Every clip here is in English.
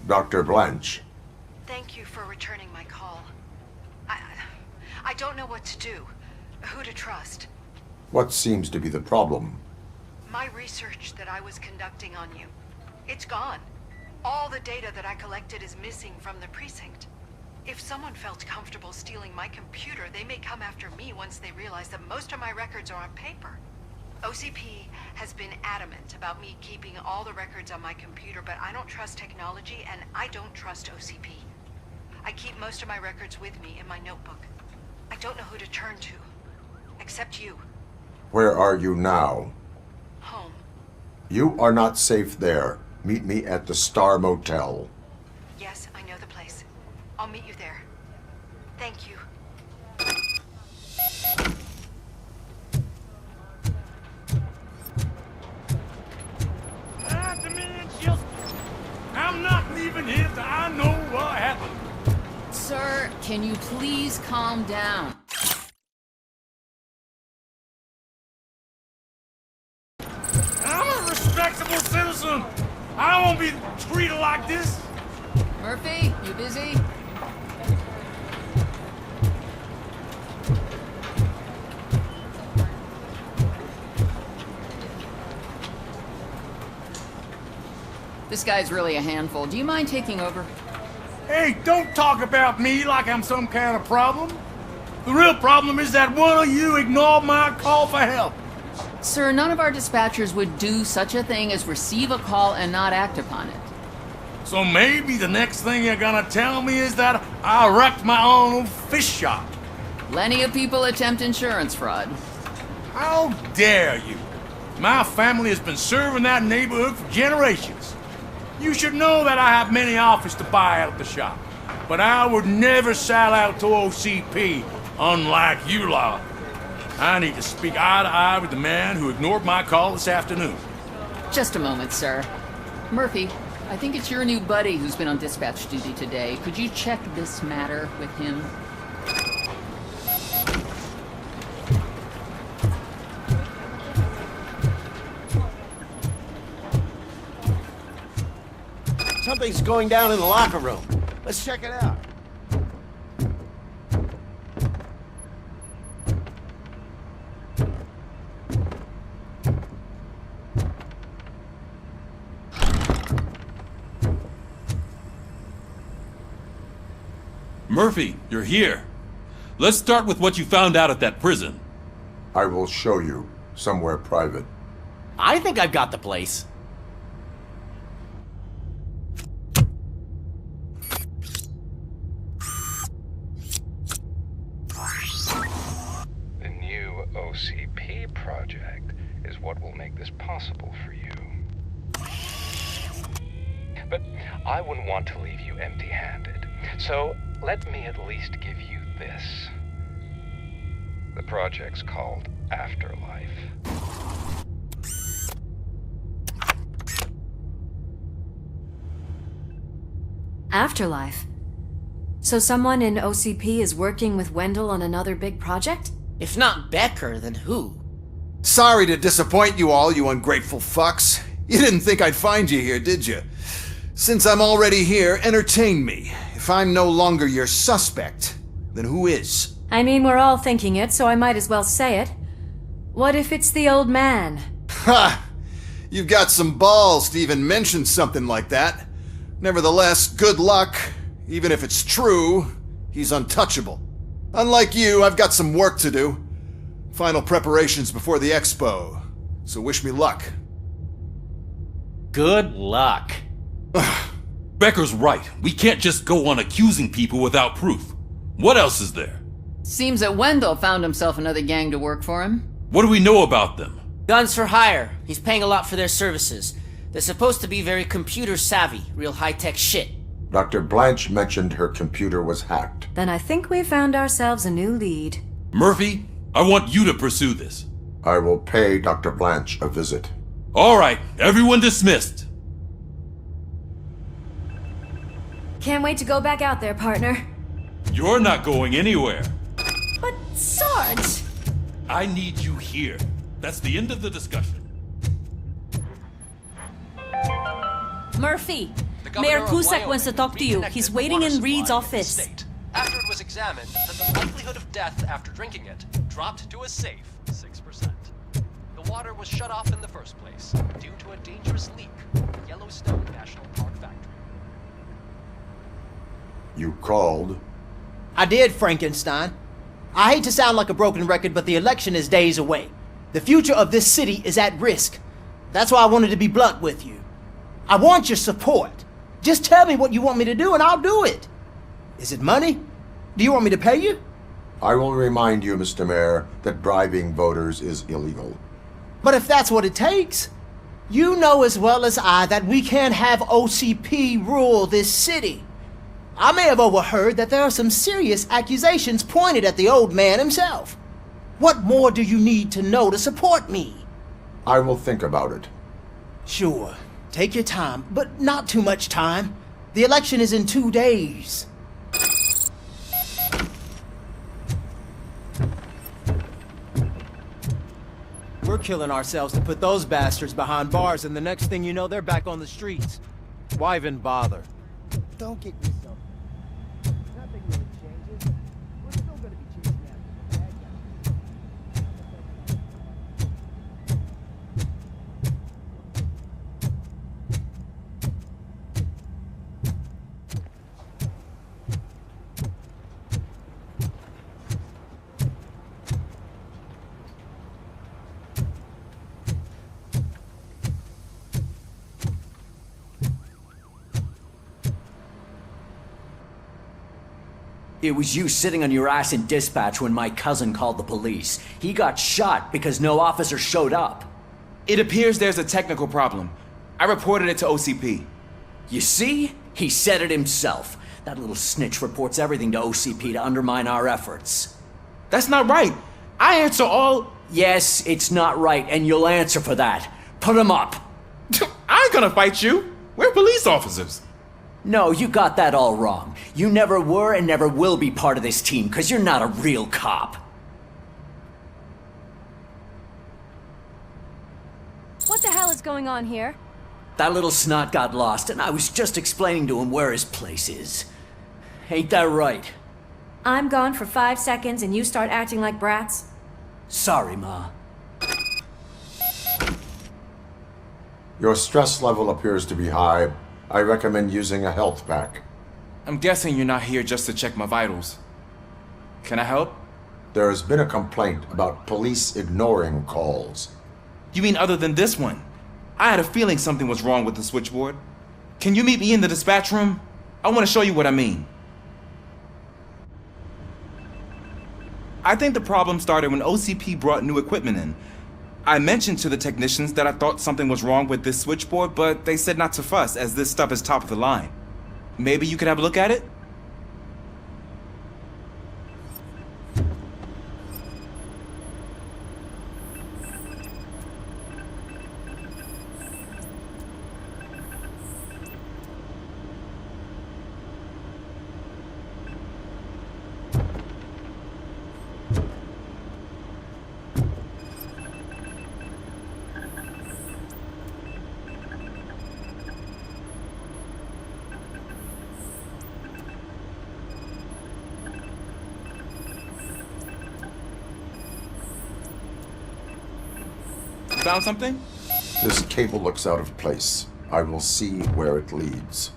Dr. Blanche. Thank you for returning my call. I don't know what to do. Who to trust. What seems to be the problem? My research that I was conducting on you, it's gone. All the data that I collected is missing from the precinct. If someone felt comfortable stealing my computer, they may come after me once they realize that most of my records are on paper. OCP has been adamant about me keeping all the records on my computer, but I don't trust technology and I don't trust OCP. I keep most of my records with me in my notebook. I don't know who to turn to, except you. Where are you now? Home. You are not safe there. Meet me at the Star Motel. Yes, I know the place. I'll meet you there. Thank you. I'm not leaving here till I know what happened. Sir, can you please calm down? I'm a respectable citizen. I don't want to be treated like this. Murphy, you busy? This guy's really a handful. Do you mind taking over? Hey, don't talk about me like I'm some kind of problem. The real problem is that one of you ignored my call for help. Sir, none of our dispatchers would do such a thing as receive a call and not act upon it. So maybe the next thing you're gonna tell me is that I wrecked my own fish shop. Plenty of people attempt insurance fraud. How dare you? My family has been serving that neighborhood for generations. You should know that I have many offers to buy out the shop, but I would never sell out to OCP, unlike you lot. I need to speak eye to eye with the man who ignored my call this afternoon. Just a moment, sir. Murphy, I think it's your new buddy who's been on dispatch duty today. Could you check this matter with him? Something's going down in the locker room. Let's check it out. Murphy, you're here. Let's start with what you found out at that prison. I will show you somewhere private. I think I've got the place. The new OCP project is what will make this possible for you. But I wouldn't want to leave you empty-handed, so let me at least give you this. The project's called Afterlife. Afterlife? So someone in OCP is working with Wendell on another big project? If not Becker, then who? Sorry to disappoint you all, you ungrateful fucks. You didn't think I'd find you here, did you? Since I'm already here, entertain me. If I'm no longer your suspect, then who is? I mean, we're all thinking it, so I might as well say it. What if it's the old man? Ha! You've got some balls to even mention something like that. Nevertheless, good luck. Even if it's true, he's untouchable. Unlike you, I've got some work to do. Final preparations before the expo. So wish me luck. Good luck. Becker's right. We can't just go on accusing people without proof. What else is there? Seems that Wendell found himself another gang to work for him. What do we know about them? Guns for hire. He's paying a lot for their services. They're supposed to be very computer savvy, real high-tech shit. Dr. Blanche mentioned her computer was hacked. Then I think we found ourselves a new lead. Murphy, I want you to pursue this. I will pay Dr. Blanche a visit. All right, everyone dismissed. Can't wait to go back out there, partner. You're not going anywhere. But, Sarge! I need you here. That's the end of the discussion. Murphy, Mayor Cusack wants to talk to you. He's waiting in Reed's office. After it was examined, that the likelihood of death after drinking it dropped to a safe 6%. The water was shut off in the first place due to a dangerous leak at the Yellowstone National Park factory. You called? I did, Frankenstein. I hate to sound like a broken record, but the election is days away. The future of this city is at risk. That's why I wanted to be blunt with you. I want your support. Just tell me what you want me to do and I'll do it. Is it money? Do you want me to pay you? I will remind you, Mr. Mayor, that bribing voters is illegal. But if that's what it takes, you know as well as I that we can't have OCP rule this city. I may have overheard that there are some serious accusations pointed at the old man himself. What more do you need to know to support me? I will think about it. Sure. Take your time, but not too much time. The election is in 2 days. We're killing ourselves to put those bastards behind bars, and the next thing you know, they're back on the streets. Why even bother? Don't get me something. Nothing really changes. We're still gonna be chasing after the bad guys. It was you sitting on your ass in dispatch when my cousin called the police. He got shot because no officer showed up. It appears there's a technical problem. I reported it to OCP. You see? He said it himself. That little snitch reports everything to OCP to undermine our efforts. That's not right. I answer all... Yes, it's not right, and you'll answer for that. Put him up. I ain't gonna fight you. We're police officers. No, you got that all wrong. You never were and never will be part of this team, because you're not a real cop. What the hell is going on here? That little snot got lost, and I was just explaining to him where his place is. Ain't that right? I'm gone for 5 seconds and you start acting like brats? Sorry, Ma. Your stress level appears to be high. I recommend using a health pack. I'm guessing you're not here just to check my vitals. Can I help? There has been a complaint about police ignoring calls. You mean other than this one? I had a feeling something was wrong with the switchboard. Can you meet me in the dispatch room? I want to show you what I mean. I think the problem started when OCP brought new equipment in. I mentioned to the technicians that I thought something was wrong with this switchboard, but they said not to fuss, as this stuff is top of the line. Maybe you could have a look at it? Found something? This cable looks out of place. I will see where it leads.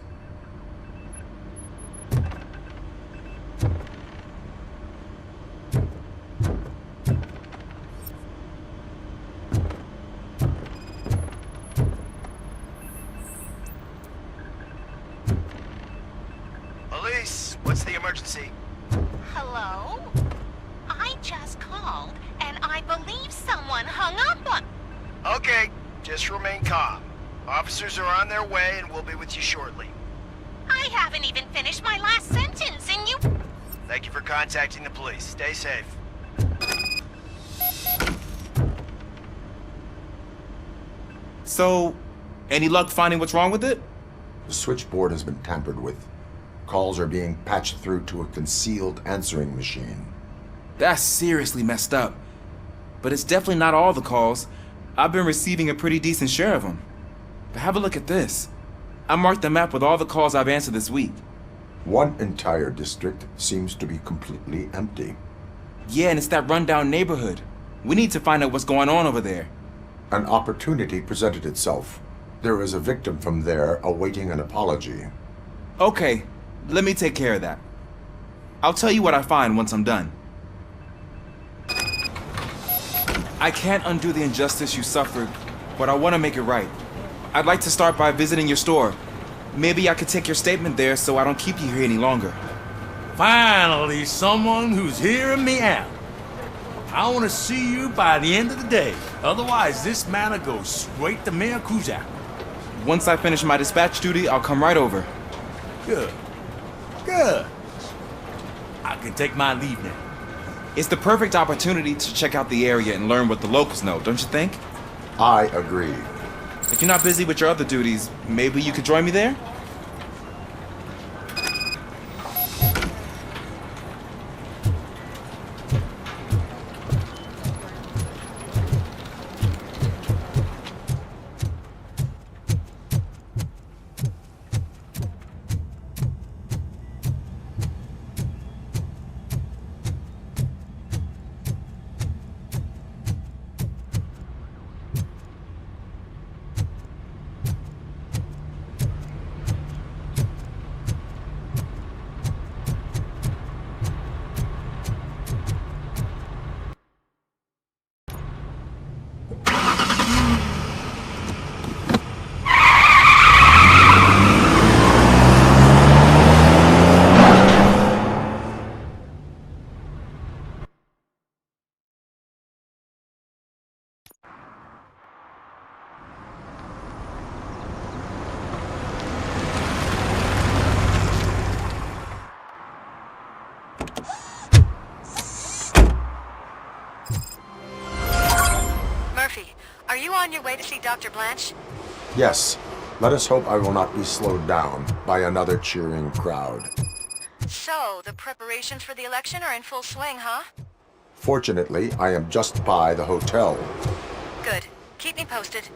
Police, what's the emergency? Hello? I just called, and I believe someone hung up on... Okay, just remain calm. Officers are on their way and we'll be with you shortly. I haven't even finished my last sentence, and you... Thank you for contacting the police. Stay safe. So, any luck finding what's wrong with it? The switchboard has been tampered with. Calls are being patched through to a concealed answering machine. That's seriously messed up. But it's definitely not all the calls. I've been receiving a pretty decent share of them. But have a look at this. I marked the map with all the calls I've answered this week. One entire district seems to be completely empty. Yeah, and it's that rundown neighborhood. We need to find out what's going on over there. An opportunity presented itself. There is a victim from there awaiting an apology. Okay, let me take care of that. I'll tell you what I find once I'm done. I can't undo the injustice you suffered, but I want to make it right. I'd like to start by visiting your store. Maybe I could take your statement there so I don't keep you here any longer. Finally, someone who's hearing me out. I want to see you by the end of the day. Otherwise, this matter goes straight to Mayor Kuzak. Once I finish my dispatch duty, I'll come right over. Good. Good. I can take my leave now. It's the perfect opportunity to check out the area and learn what the locals know, don't you think? I agree. If you're not busy with your other duties, maybe you could join me there? Murphy, are you on your way to see Dr. Blanche? Yes. Let us hope I will not be slowed down by another cheering crowd. So, the preparations for the election are in full swing, huh? Fortunately, I am just by the hotel. Good. Keep me posted.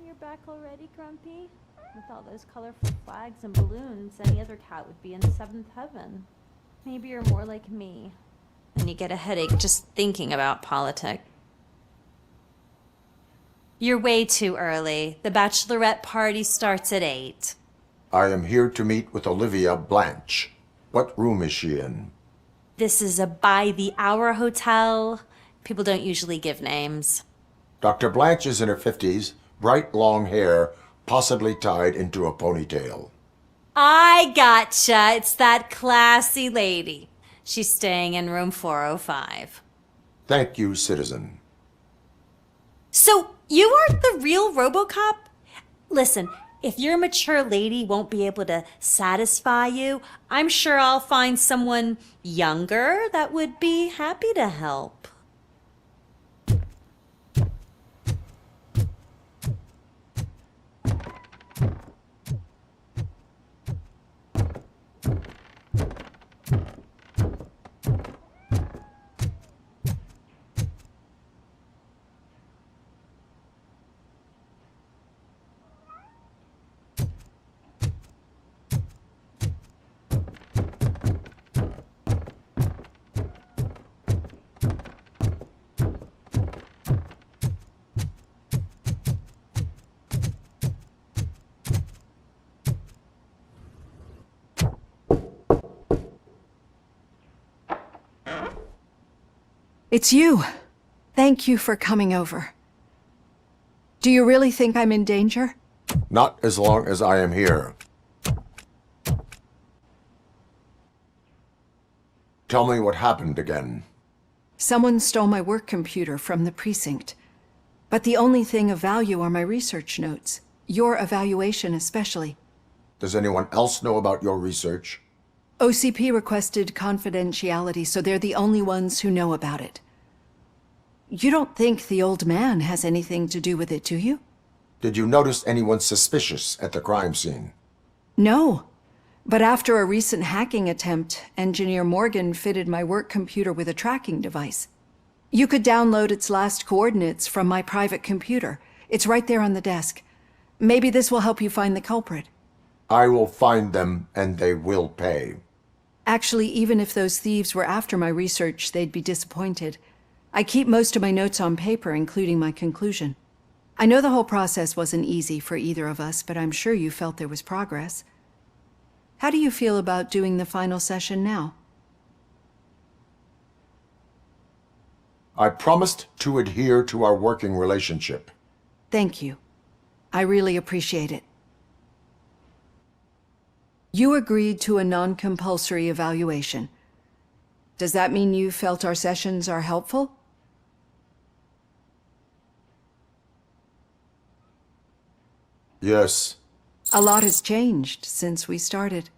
You're back already, Grumpy? With all those colorful flags and balloons, any other cat would be in seventh heaven. Maybe you're more like me. And you get a headache just thinking about politics. You're way too early. The bachelorette party starts at 8. I am here to meet with Olivia Blanche. What room is she in? This is a by-the-hour hotel. People don't usually give names. Dr. Blanche is in her 50s, bright long hair, possibly tied into a ponytail. I gotcha. It's that classy lady. She's staying in room 405. Thank you, citizen. So, you aren't the real Robocop? Listen, if your mature lady won't be able to satisfy you, I'm sure I'll find someone younger that would be happy to help. It's you. Thank you for coming over. Do you really think I'm in danger? Not as long as I am here. Tell me what happened again. Someone stole my work computer from the precinct. But the only thing of value are my research notes. Your evaluation especially. Does anyone else know about your research? OCP requested confidentiality, so they're the only ones who know about it. You don't think the old man has anything to do with it, do you? Did you notice anyone suspicious at the crime scene? No. But after a recent hacking attempt, Engineer Morgan fitted my work computer with a tracking device. You could download its last coordinates from my private computer. It's right there on the desk. Maybe this will help you find the culprit. I will find them, and they will pay. Actually, even if those thieves were after my research, they'd be disappointed. I keep most of my notes on paper, including my conclusion. I know the whole process wasn't easy for either of us, but I'm sure you felt there was progress. How do you feel about doing the final session now? I promised to adhere to our working relationship. Thank you. I really appreciate it. You agreed to a non-compulsory evaluation. Does that mean you felt our sessions are helpful? Yes. A lot has changed since we started.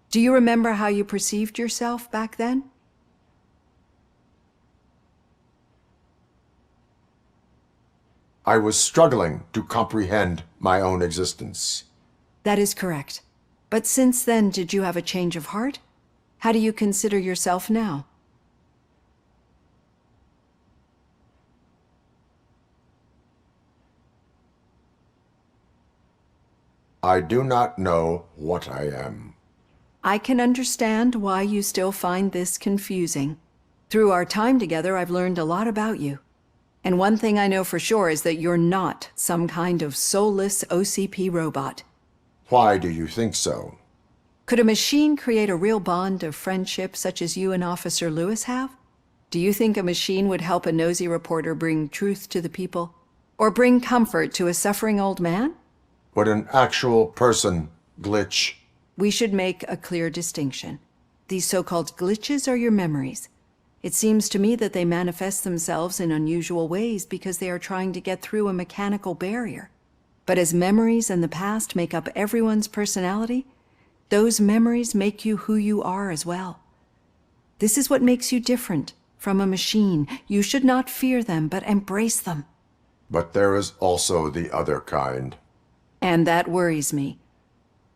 Do you remember how you perceived yourself back then? I was struggling to comprehend my own existence. That is correct. But since then, did you have a change of heart? How do you consider yourself now? I do not know what I am. I can understand why you still find this confusing. Through our time together, I've learned a lot about you. And one thing I know for sure is that you're not some kind of soulless OCP robot. Why do you think so? Could a machine create a real bond of friendship such as you and Officer Lewis have? Do you think a machine would help a nosy reporter bring truth to the people? Or bring comfort to a suffering old man? Would an actual person glitch? We should make a clear distinction. These so-called glitches are your memories. It seems to me that they manifest themselves in unusual ways because they are trying to get through a mechanical barrier. But as memories in the past make up everyone's personality, those memories make you who you are as well. This is what makes you different from a machine. You should not fear them, but embrace them. But there is also the other kind. And that worries me.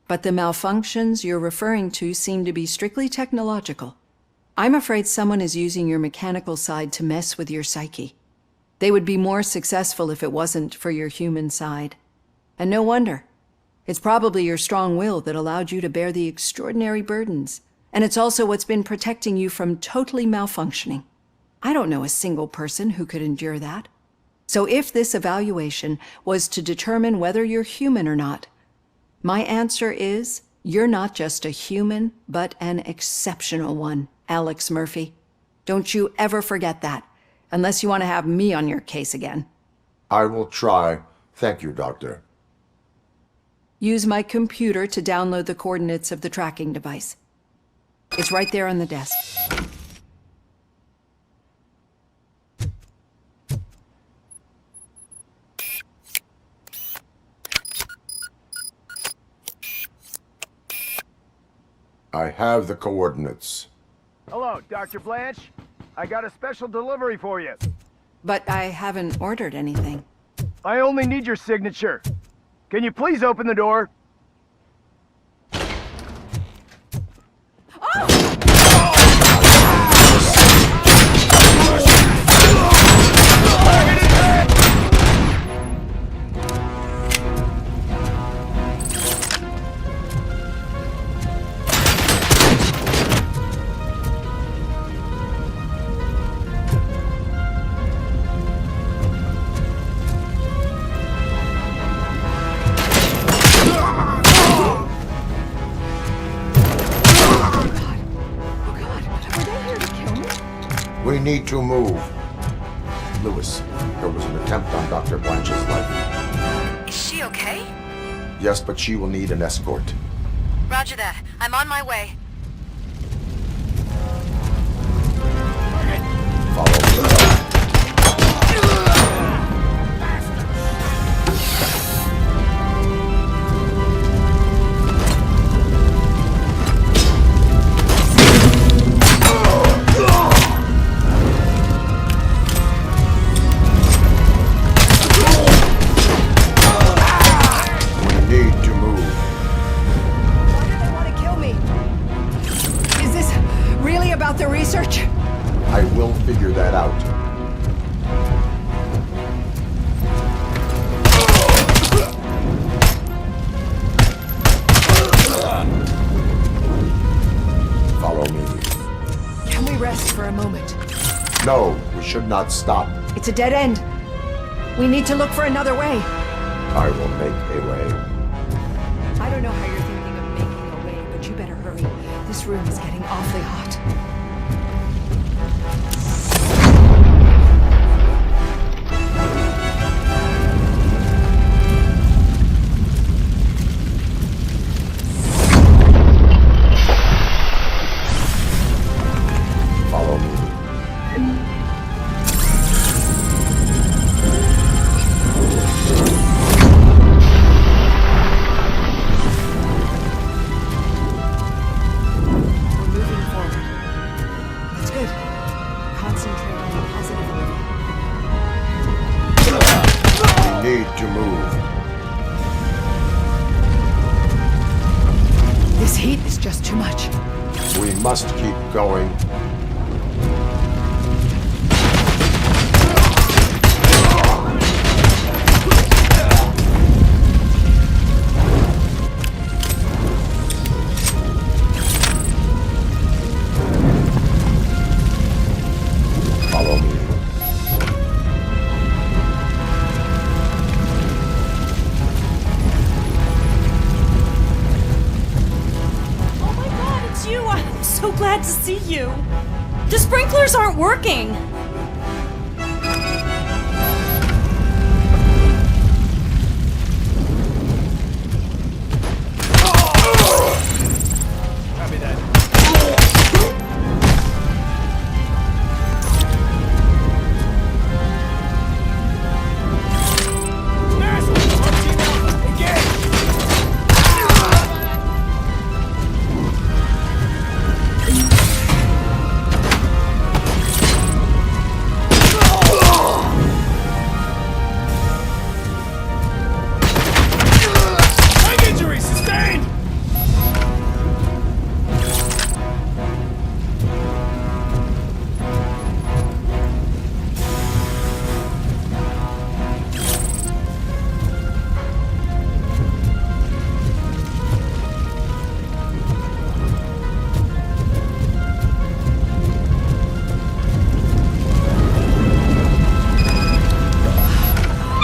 But the malfunctions you're referring to seem to be strictly technological. I'm afraid someone is using your mechanical side to mess with your psyche. They would be more successful if it wasn't for your human side. And no wonder. It's probably your strong will that allowed you to bear the extraordinary burdens. And it's also what's been protecting you from totally malfunctioning. I don't know a single person who could endure that. So if this evaluation was to determine whether you're human or not, my answer is you're not just a human, but an exceptional one, Alex Murphy. Don't you ever forget that, unless you want to have me on your case again. I will try. Thank you, Doctor. Use my computer to download the coordinates of the tracking device. It's right there on the desk. I have the coordinates. Hello, Dr. Blanche. I got a special delivery for you. But I haven't ordered anything. I only need your signature. Can you please open the door? We need to move. Lewis, there was an attempt on Dr. Blanche's life. Is she okay? Yes, but she will need an escort. Roger that. I'm on my way. about the research? I will figure that out. Follow me. Can we rest for a moment? No, we should not stop. It's a dead end. We need to look for another way. I will make a way. I don't know how you're thinking of making a way, but you better hurry. This room is getting awfully hot. Follow me. We're moving forward. That's good. Concentrate on the positive living. We need to move. This heat is just too much. We must keep going. Follow me. Oh my god, it's you! I'm so glad to see you! The sprinklers aren't working! Copy that. Injury sustained!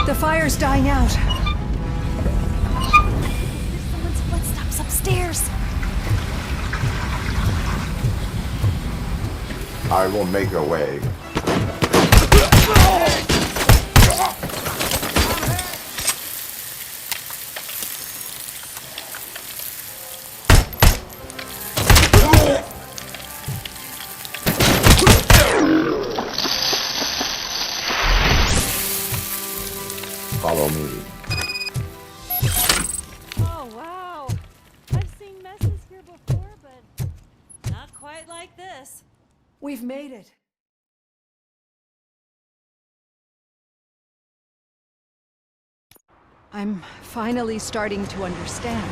The fire's dying out. Someone's footsteps upstairs! I will make a way. Follow me. Oh, wow. I've seen messes here before, but not quite like this. We've made it. I'm finally starting to understand.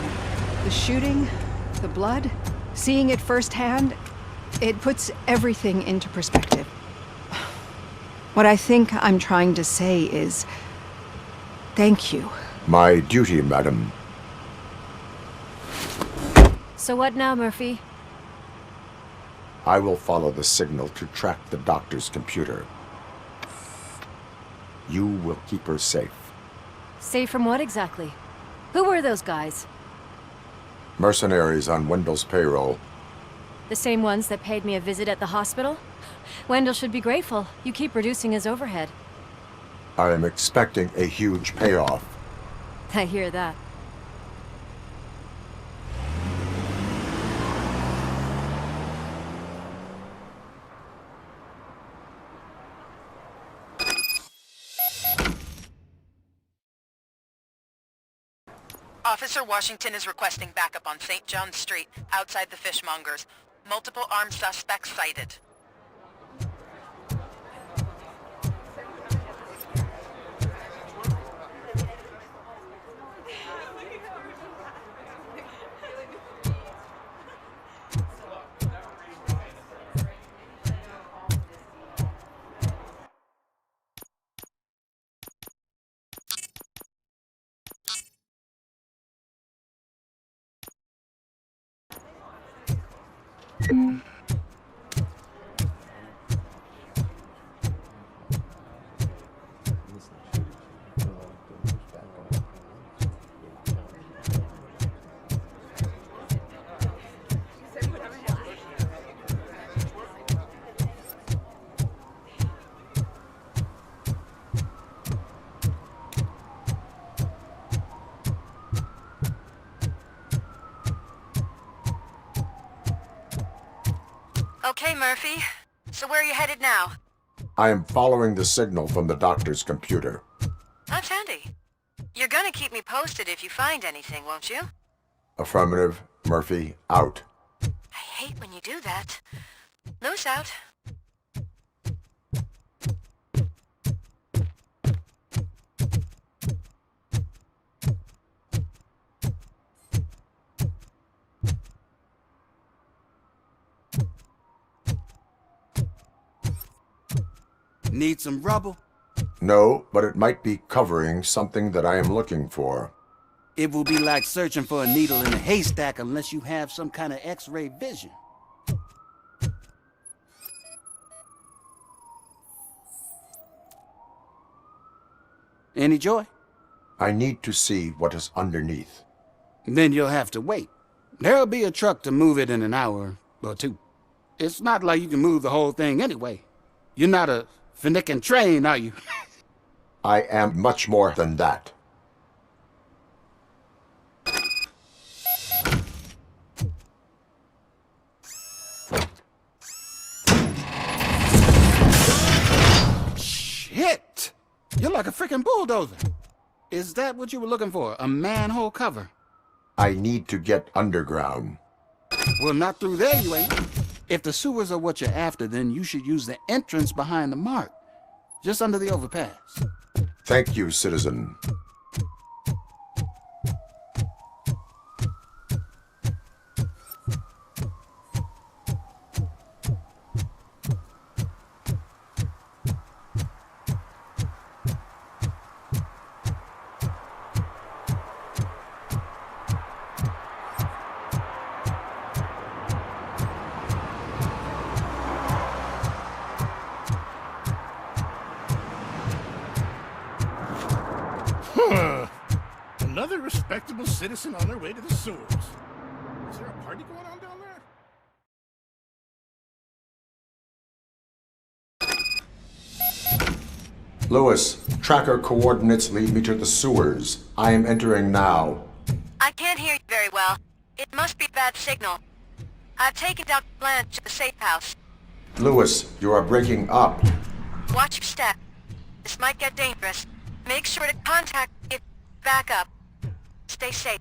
The shooting, the blood, seeing it firsthand, it puts everything into perspective. What I think I'm trying to say is, thank you. My duty, madam. So what now, Murphy? I will follow the signal to track the doctor's computer. You will keep her safe. Safe from what exactly? Who were those guys? Mercenaries on Wendell's payroll. The same ones that paid me a visit at the hospital? Wendell should be grateful. You keep reducing his overhead. I am expecting a huge payoff. I hear that. Officer Washington is requesting backup on St. John Street, outside the fishmongers. Multiple armed suspects sighted. Okay, Murphy. So where are you headed now? I am following the signal from the doctor's computer. That's handy. You're gonna keep me posted if you find anything, won't you? Affirmative. Murphy, out. I hate when you do that. Loose out. Need some rubble? No, but it might be covering something that I am looking for. It will be like searching for a needle in a haystack unless you have some kind of X-ray vision. Any joy? I need to see what is underneath. Then you'll have to wait. There'll be a truck to move it in an hour or two. It's not like you can move the whole thing anyway. You're not a finicking train, are you? I am much more than that. Shit! You're like a freaking bulldozer. Is that what you were looking for? A manhole cover? I need to get underground. Well, not through there, you ain't. If the sewers are what you're after, then you should use the entrance behind the mark. Just under the overpass. Thank you, citizen. Another respectable citizen on their way to the sewers. Is there a party going on down there? Lewis, tracker coordinates lead me to the sewers. I am entering now. I can't hear you very well. It must be a bad signal. I've taken Dr. Blanche to the safe house. Lewis, you are breaking up. Watch your step. This might get dangerous. Make sure to contact me if back up. Stay safe.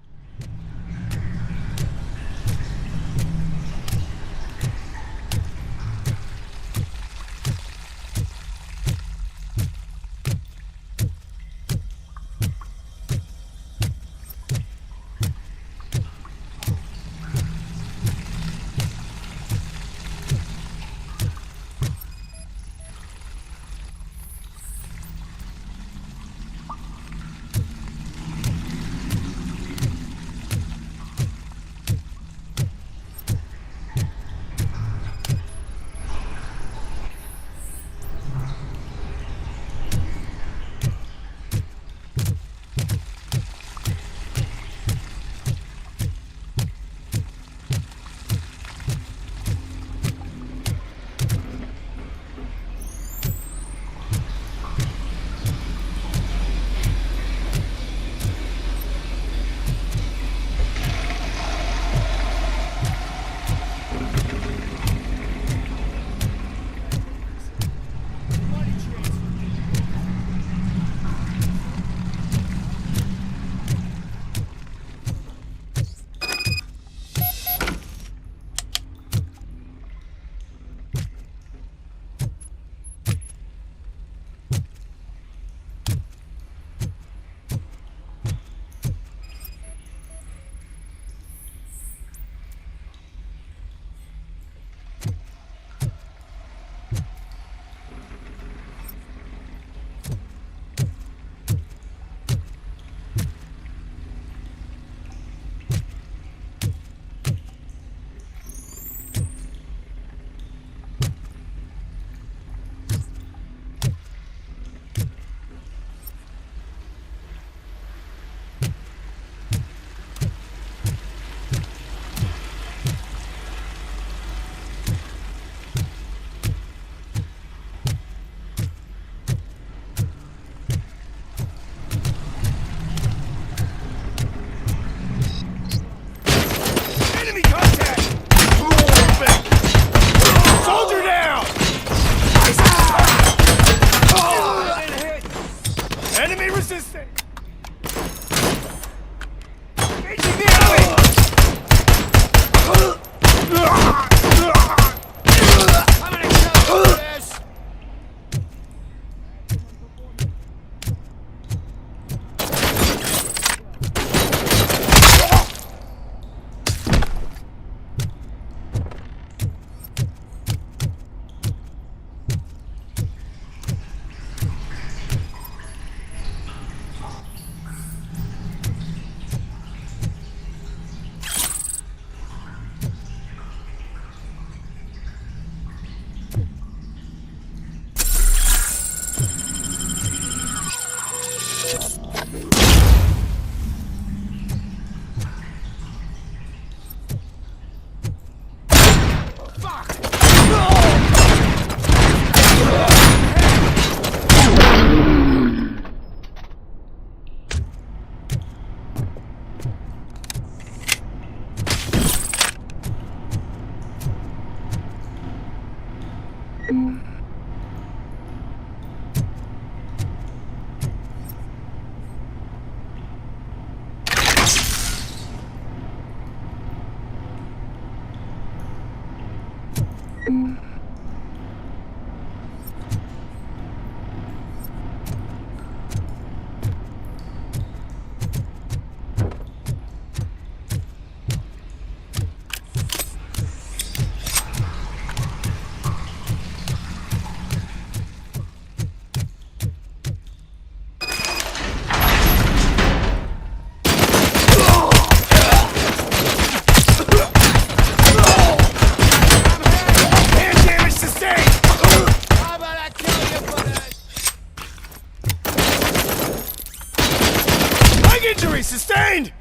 Injury sustained!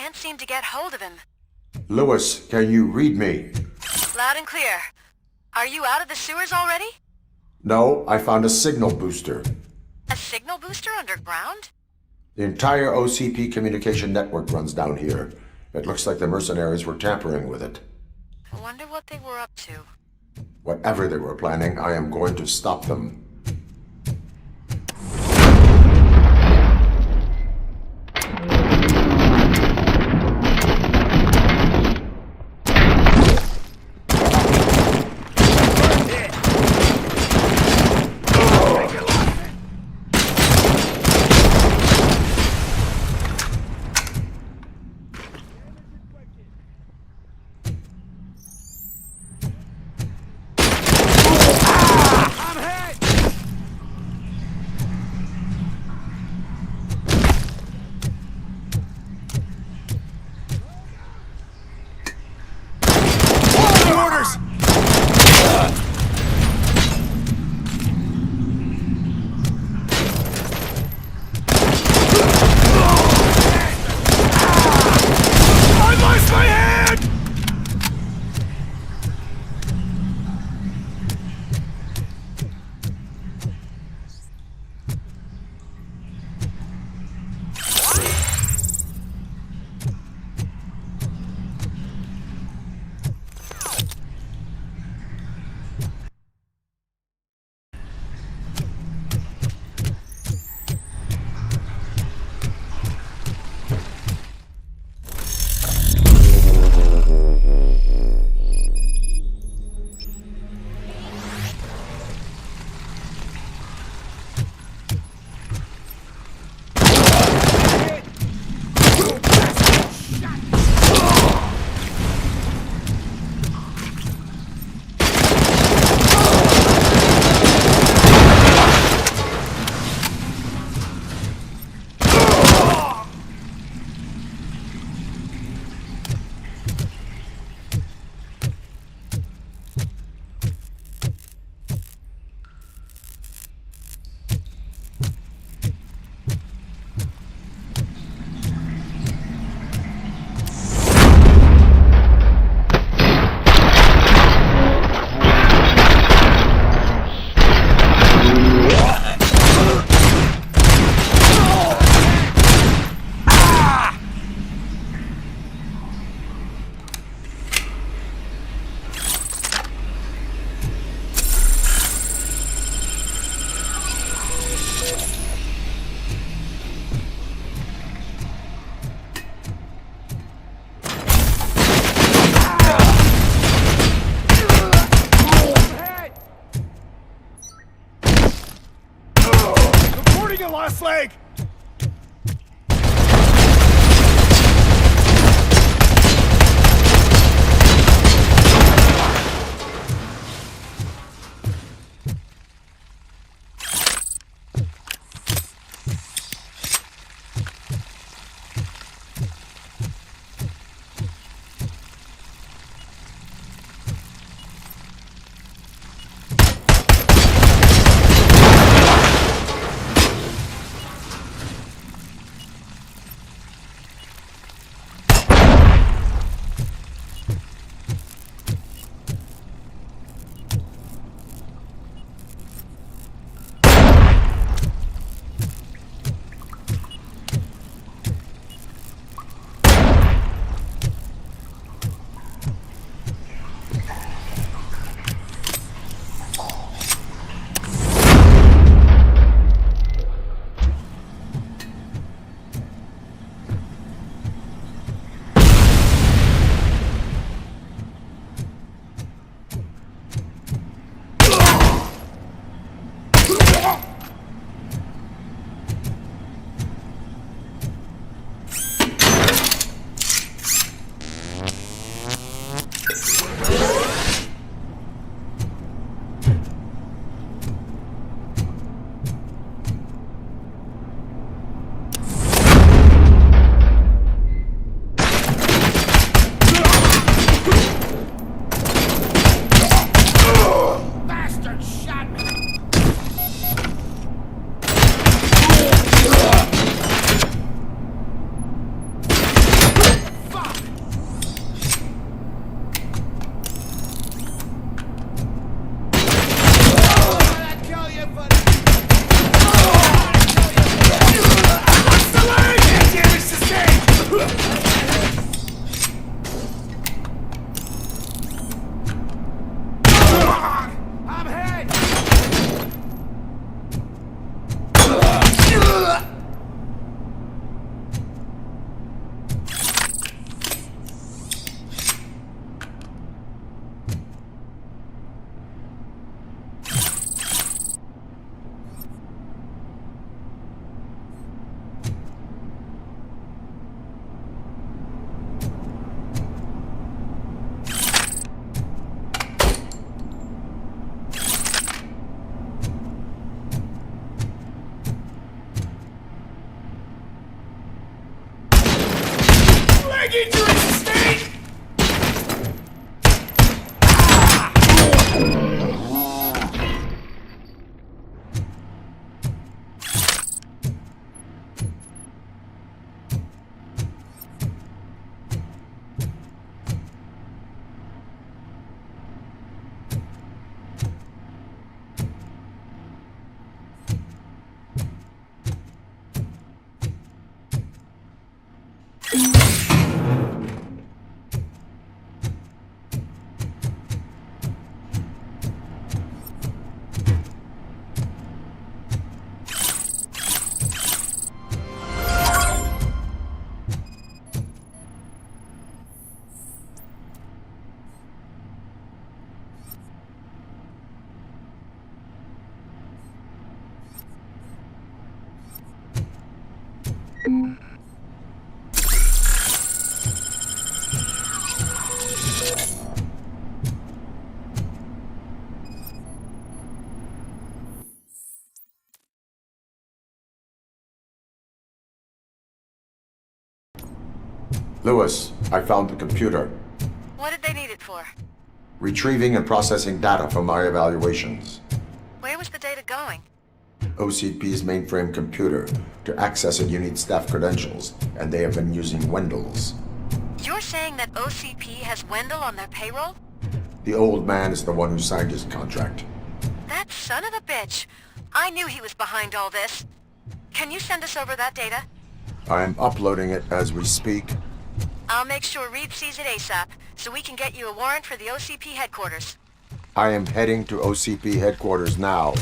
Can't seem to get hold of him. Lewis, can you read me? Loud and clear. Are you out of the sewers already? No, I found a signal booster. A signal booster underground? The entire OCP communication network runs down here. It looks like the mercenaries were tampering with it. I wonder what they were up to. Whatever they were planning, I am going to stop them. Last leg! I get you in state? Lewis, I found the computer. What did they need it for? Retrieving and processing data from my evaluations. Where was the data going? OCP's mainframe computer. To access it, you need staff credentials, and they have been using Wendell's. You're saying that OCP has Wendell on their payroll? The old man is the one who signed his contract. That son of a bitch. I knew he was behind all this. Can you send us over that data? I am uploading it as we speak. I'll make sure Reed sees it ASAP, so we can get you a warrant for the OCP headquarters. I am heading to OCP headquarters now.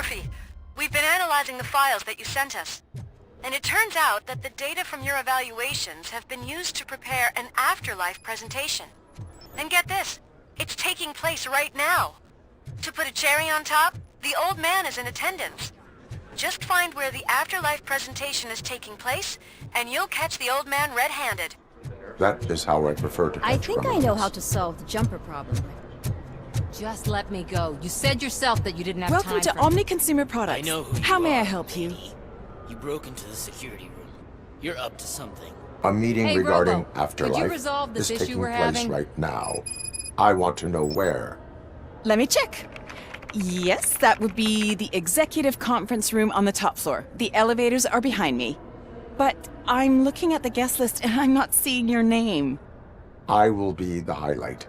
Murphy, we've been analyzing the files that you sent us. And it turns out that the data from your evaluations have been used to prepare an afterlife presentation. And get this, it's taking place right now. To put a cherry on top, the old man is in attendance. Just find where the afterlife presentation is taking place, and you'll catch the old man red-handed. That is how I prefer to catch I think I know criminals. how to solve the jumper problem. Just let me go. You said yourself that you didn't have Welcome time to for Omni Consumer Products. I know who How you may I are, help you? lady. You broke into the security room. You're up to something. A meeting Hey, regarding Robo, could you afterlife resolve this is issue taking we're place having? right now. I want to know where. Let me check. Yes, that would be the executive conference room on the top floor. The elevators are behind me. But I'm looking at the guest list and I'm not seeing your name. I will be the highlight.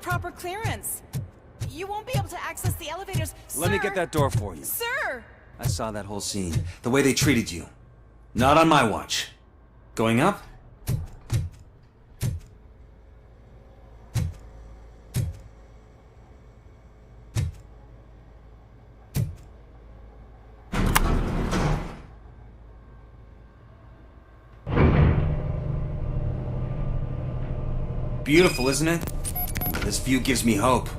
proper clearance. You won't be able to access the elevators. Let me Sir! get that door for you. Sir! I saw that whole scene. The way they treated you. Not on my watch. Going up? Beautiful, isn't it? This view gives me hope.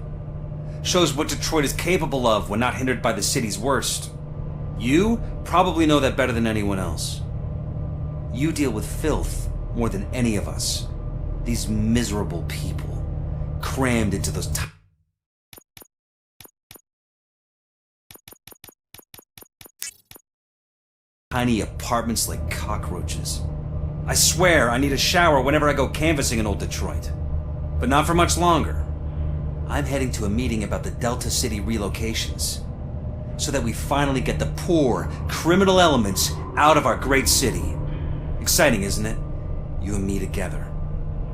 Shows what Detroit is capable of when not hindered by the city's worst. You probably know that better than anyone else. You deal with filth more than any of us. These miserable people, crammed into those tiny apartments like cockroaches. I swear I need a shower whenever I go canvassing in old Detroit. But not for much longer. I'm heading to a meeting about the Delta City relocations, so that we finally get the poor, criminal elements out of our great city. Exciting, isn't it? You and me together.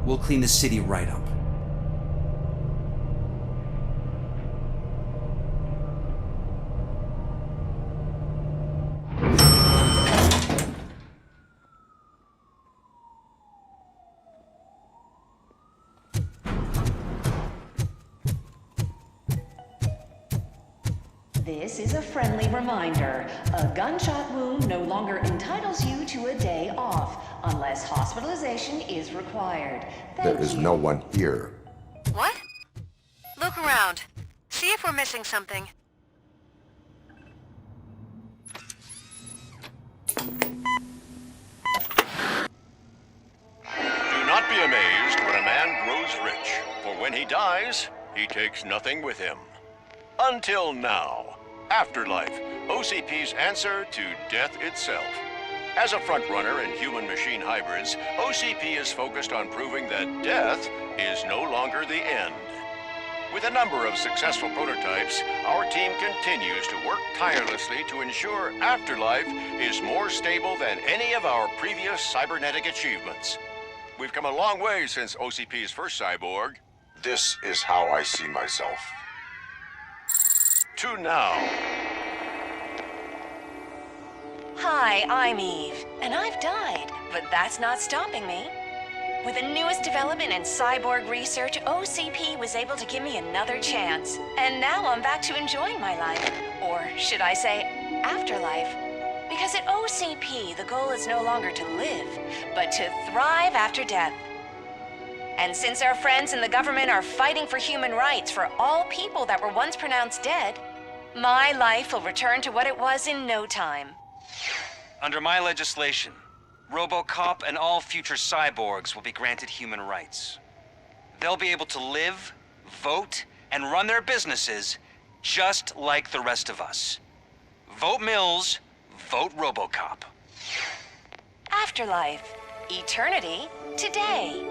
We'll clean the city right up. This is a friendly reminder. A gunshot wound no longer entitles you to a day off, unless hospitalization is required. There is no one here. What? Look around. See if we're missing something. Do not be amazed when a man grows rich, for when he dies, he takes nothing with him. Until now. Afterlife, OCP's answer to death itself. As a frontrunner in human-machine hybrids, OCP is focused on proving that death is no longer the end. With a number of successful prototypes, our team continues to work tirelessly to ensure Afterlife is more stable than any of our previous cybernetic achievements. We've come a long way since OCP's first cyborg. This is how I see myself. To now. Hi, I'm Eve, and I've died, but that's not stopping me. With the newest development in cyborg research, OCP was able to give me another chance. And now I'm back to enjoying my life. Or should I say, afterlife. Because at OCP, the goal is no longer to live, but to thrive after death. And since our friends in the government are fighting for human rights for all people that were once pronounced dead, my life will return to what it was in no time. Under my legislation, Robocop and all future cyborgs will be granted human rights. They'll be able to live, vote, and run their businesses just like the rest of us. Vote Mills, vote Robocop. Afterlife. Eternity. Today.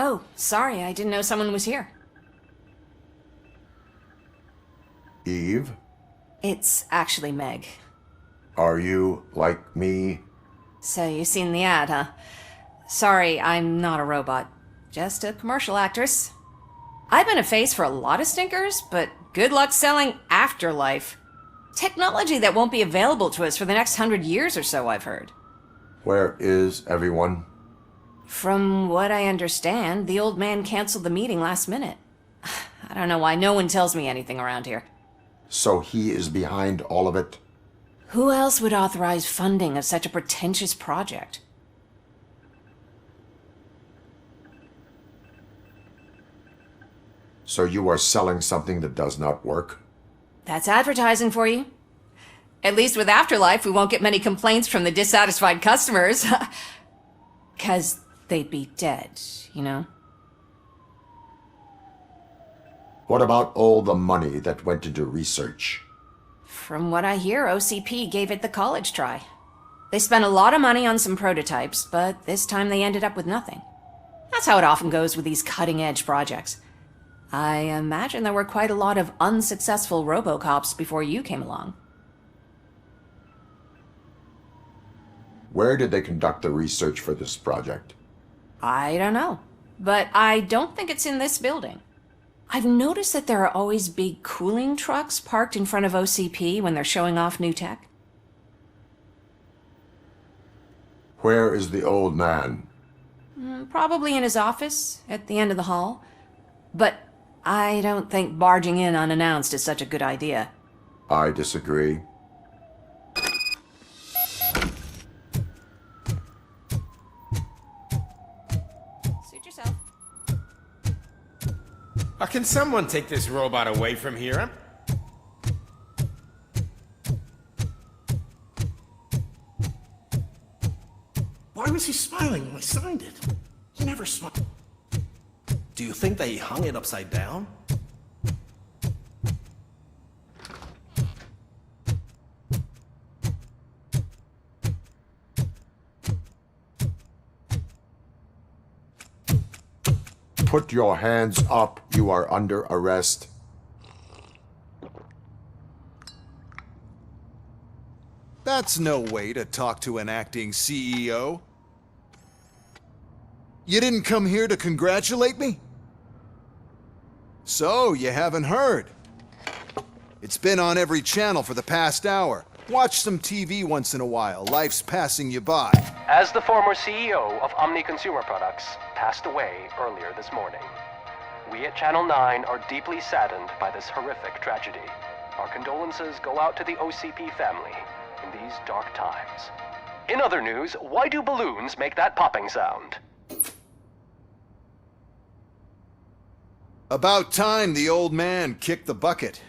Oh, sorry, I didn't know someone was here. Eve? It's actually Meg. Are you like me? So you've seen the ad, huh? Sorry, I'm not a robot. Just a commercial actress. I've been a face for a lot of stinkers, but good luck selling Afterlife. Technology that won't be available to us for the next 100 years or so, I've heard. Where is everyone? From what I understand, the old man canceled the meeting last minute. I don't know why no one tells me anything around here. So he is behind all of it? Who else would authorize funding of such a pretentious project? So you are selling something that does not work? That's advertising for you. At least with Afterlife, we won't get many complaints from the dissatisfied customers. 'Cause they'd be dead, you know? What about all the money that went into research? From what I hear, OCP gave it the college try. They spent a lot of money on some prototypes, but this time they ended up with nothing. That's how it often goes with these cutting-edge projects. I imagine there were quite a lot of unsuccessful Robocops before you came along. Where did they conduct the research for this project? I don't know, but I don't think it's in this building. I've noticed that there are always big cooling trucks parked in front of OCP when they're showing off new tech. Where is the old man? Probably in his office, at the end of the hall. But I don't think barging in unannounced is such a good idea. I disagree. Suit yourself. Can someone take this robot away from here? Why was he smiling when I signed it? He never smiled. Do you think they hung it upside down? Put your hands up. You are under arrest. That's no way to talk to an acting CEO. You didn't come here to congratulate me? So, you haven't heard. It's been on every channel for the past hour. Watch some TV once in a while. Life's passing you by. As the former CEO of Omni Consumer Products passed away earlier this morning, we at Channel 9 are deeply saddened by this horrific tragedy. Our condolences go out to the OCP family in these dark times. In other news, why do balloons make that popping sound? About time the old man kicked the bucket.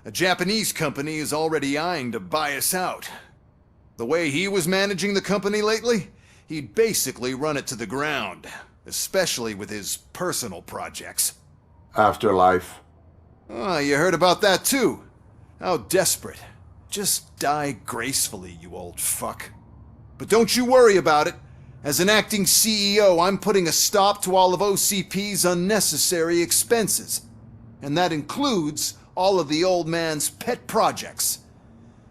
A Japanese company is already eyeing to buy us out. The way he was managing the company lately, he'd basically run it to the ground, especially with his personal projects. Afterlife. Oh, you heard about that too. How desperate. Just die gracefully, you old fuck. But don't you worry about it. As an acting CEO, I'm putting a stop to all of OCP's unnecessary expenses. And that includes all of the old man's pet projects.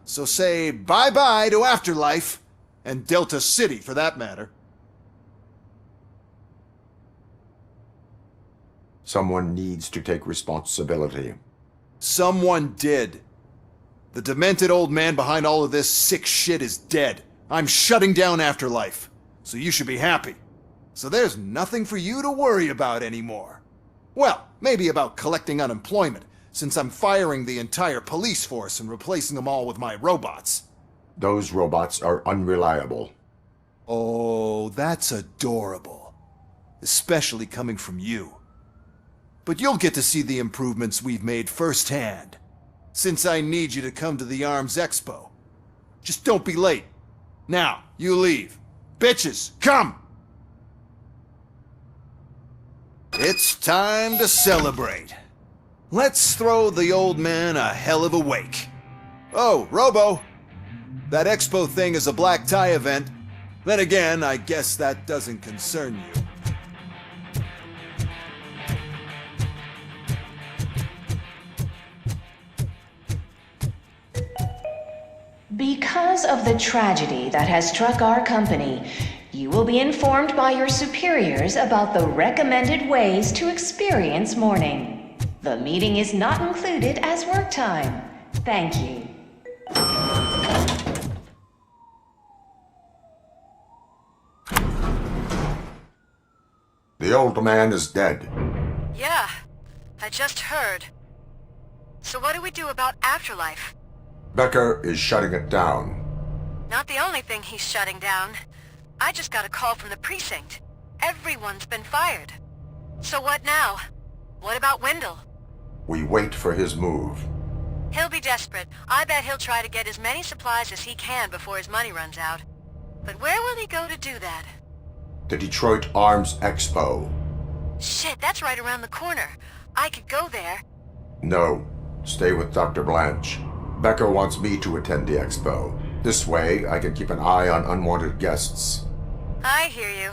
So say bye-bye to Afterlife, and Delta City for that matter. Someone needs to take responsibility. Someone did. The demented old man behind all of this sick shit is dead. I'm shutting down Afterlife. So you should be happy. So there's nothing for you to worry about anymore. Well, maybe about collecting unemployment, since I'm firing the entire police force and replacing them all with my robots. Those robots are unreliable. Oh, that's adorable. Especially coming from you. But you'll get to see the improvements we've made firsthand, since I need you to come to the ARMS Expo. Just don't be late. Now, you leave. Bitches, come! It's time to celebrate. Let's throw the old man a hell of a wake. Oh, Robo! That expo thing is a black tie event. Then again, I guess that doesn't concern you. Because of the tragedy that has struck our company, you will be informed by your superiors about the recommended ways to experience mourning. The meeting is not included as work time. Thank you. The old man is dead. Yeah, I just heard. So what do we do about Afterlife? Becker is shutting it down. Not the only thing he's shutting down. I just got a call from the precinct. Everyone's been fired. So what now? What about Wendell? We wait for his move. He'll be desperate. I bet he'll try to get as many supplies as he can before his money runs out. But where will he go to do that? The Detroit Arms Expo. Shit, that's right around the corner. I could go there. No, stay with Dr. Blanche. Becker wants me to attend the expo. This way, I can keep an eye on unwanted guests. I hear you.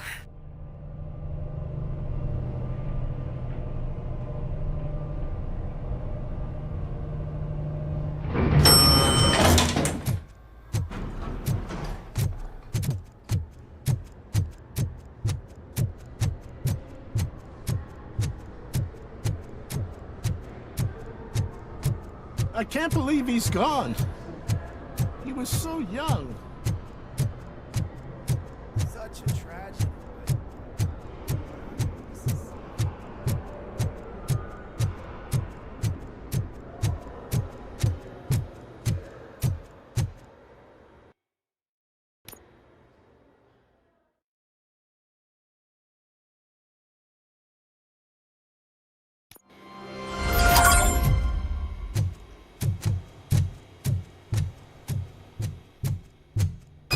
I can't believe he's gone. He was so young. Such a tragedy.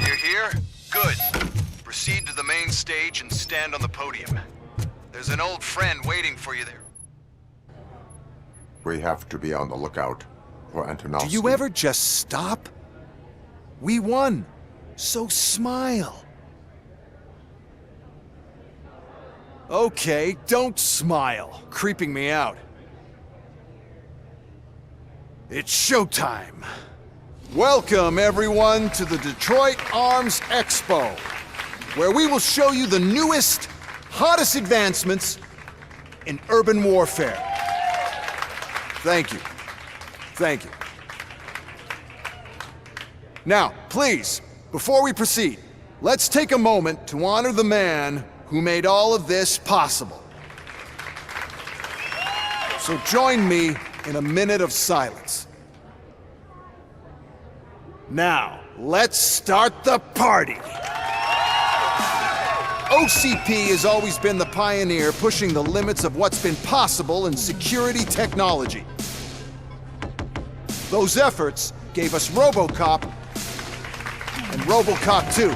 You're here? Good. Proceed to the main stage and stand on the podium. There's an old friend waiting for you there. We have to be on the lookout for Antonovsky. Do you ever just stop? We won. So smile. Okay, don't smile. Creeping me out. It's showtime. Welcome, everyone, to the Detroit Arms Expo, where we will show you the newest, hottest advancements in urban warfare. Thank you. Thank you. Now, please, before we proceed, let's take a moment to honor the man who made all of this possible. So join me in a minute of silence. Now, let's start the party! OCP has always been the pioneer pushing the limits of what's been possible in security technology. Those efforts gave us Robocop and Robocop 2.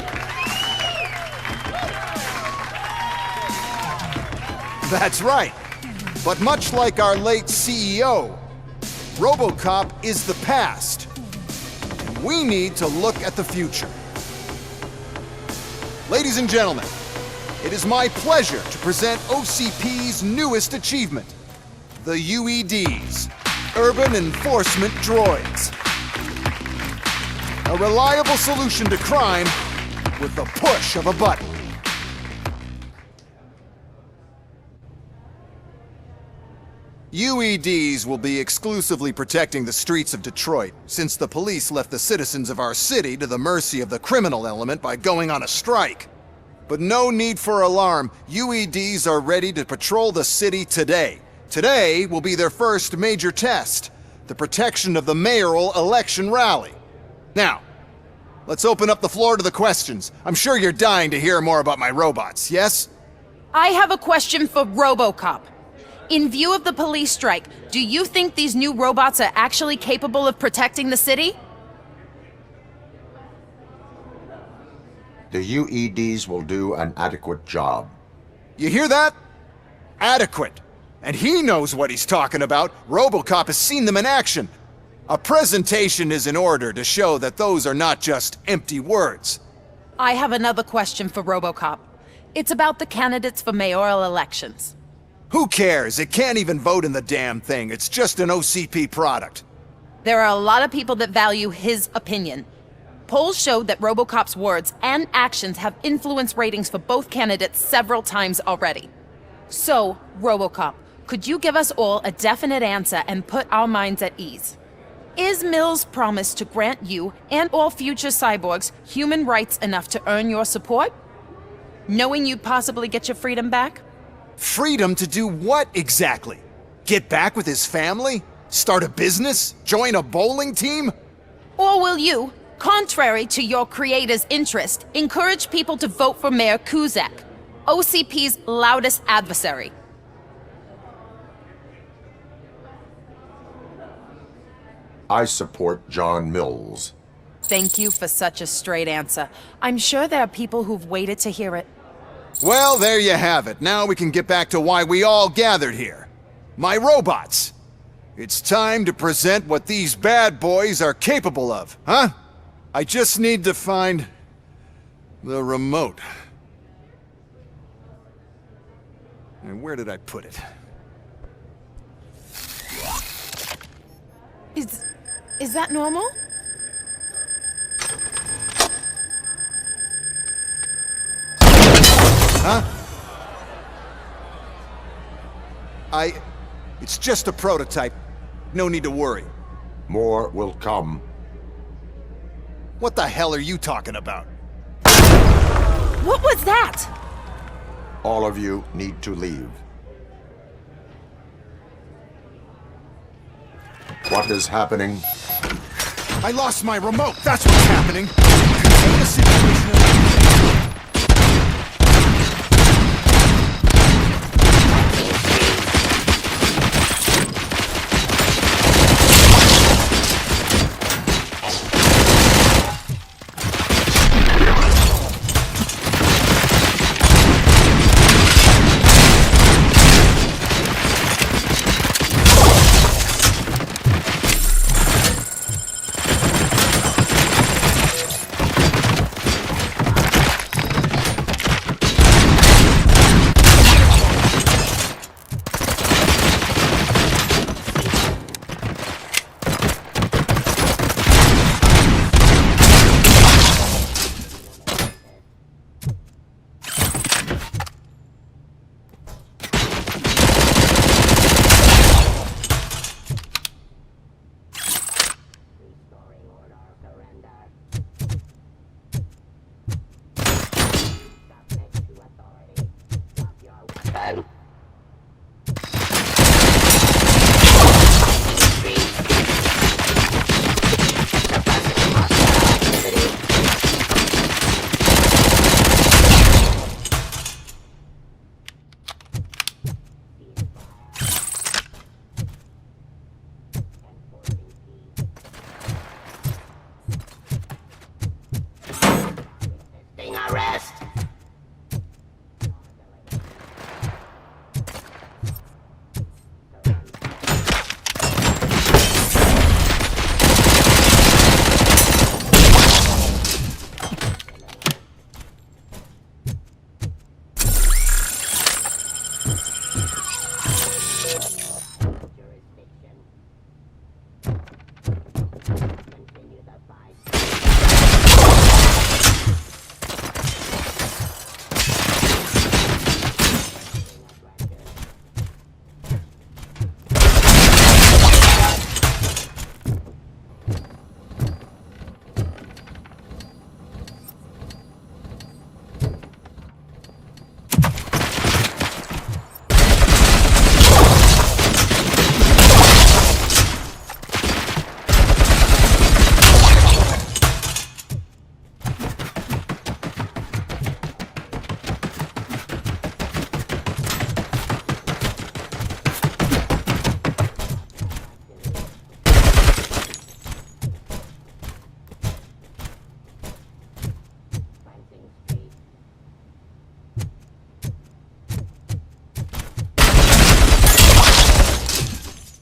That's right. But much like our late CEO, Robocop is the past. And we need to look at the future. Ladies and gentlemen, it is my pleasure to present OCP's newest achievement, the UEDs, Urban Enforcement Droids. A reliable solution to crime with the push of a button. UEDs will be exclusively protecting the streets of Detroit, since the police left the citizens of our city to the mercy of the criminal element by going on a strike. But no need for alarm, UEDs are ready to patrol the city today. Today will be their first major test, the protection of the mayoral election rally. Now, let's open up the floor to the questions. I'm sure you're dying to hear more about my robots, yes? I have a question for Robocop. In view of the police strike, do you think these new robots are actually capable of protecting the city? The UEDs will do an adequate job. You hear that? Adequate. And he knows what he's talking about. Robocop has seen them in action. A presentation is in order to show that those are not just empty words. I have another question for Robocop. It's about the candidates for mayoral elections. Who cares? It can't even vote in the damn thing. It's just an OCP product. There are a lot of people that value his opinion. Polls showed that Robocop's words and actions have influenced ratings for both candidates several times already. So, Robocop, could you give us all a definite answer and put our minds at ease? Is Mills' promise to grant you and all future cyborgs human rights enough to earn your support? Knowing you'd possibly get your freedom back? Freedom to do what exactly? Get back with his family? Start a business? Join a bowling team? Or will you, contrary to your creator's interest, encourage people to vote for Mayor Kuzak, OCP's loudest adversary? I support John Mills. Thank you for such a straight answer. I'm sure there are people who've waited to hear it. Well, there you have it. Now we can get back to why we all gathered here. My robots. It's time to present what these bad boys are capable of, huh? I just need to find the remote. And where did I put it? Is that normal? Huh? It's just a prototype. No need to worry. More will come. What the hell are you talking about? What was that? All of you need to leave. What is happening? I lost my remote. That's what's happening. Contain the situation.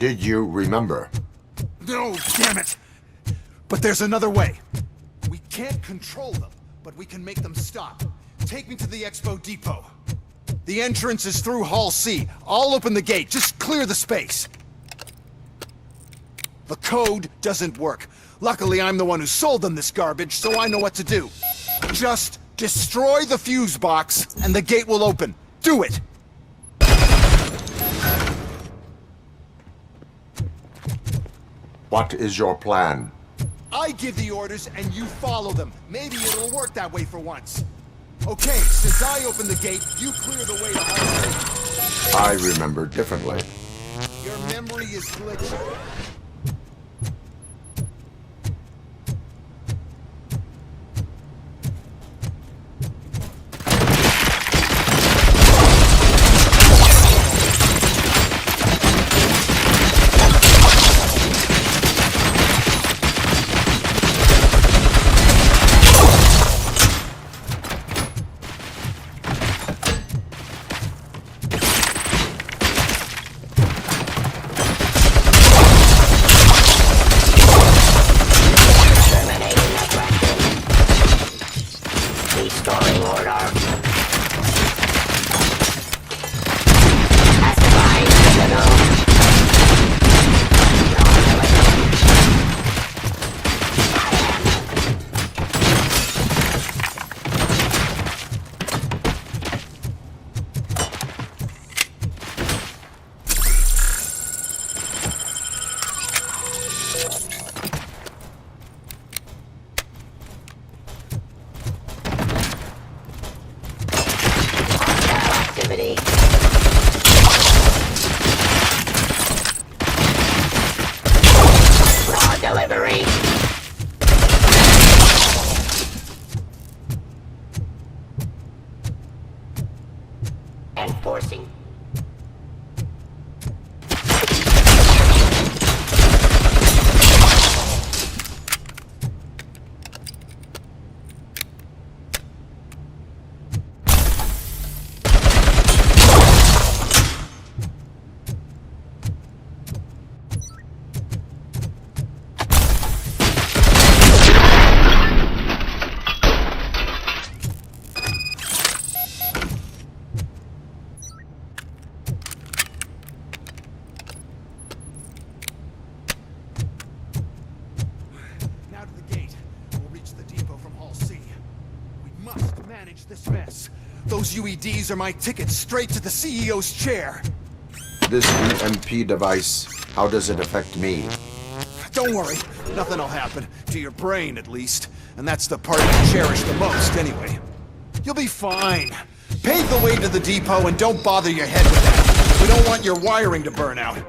Did you remember? No, damn it! But there's another way. We can't control them, but we can make them stop. Take me to the Expo Depot. The entrance is through Hall C. I'll open the gate. Just clear the space. The code doesn't work. Luckily, I'm the one who sold them this garbage, so I know what to do. Just destroy the fuse box, and the gate will open. Do it! What is your plan? I give the orders, and you follow them. Maybe it'll work that way for once. Okay, since I opened the gate, you clear the way to Hall C. I remember differently. Your memory is glitchy. this mess. Those UEDs are my ticket straight to the CEO's chair. This EMP device, how does it affect me? Don't worry, nothing'll happen. To your brain, at least. And that's the part you cherish the most, anyway. You'll be fine. Pave the way to the depot and don't bother your head with that. We don't want your wiring to burn out.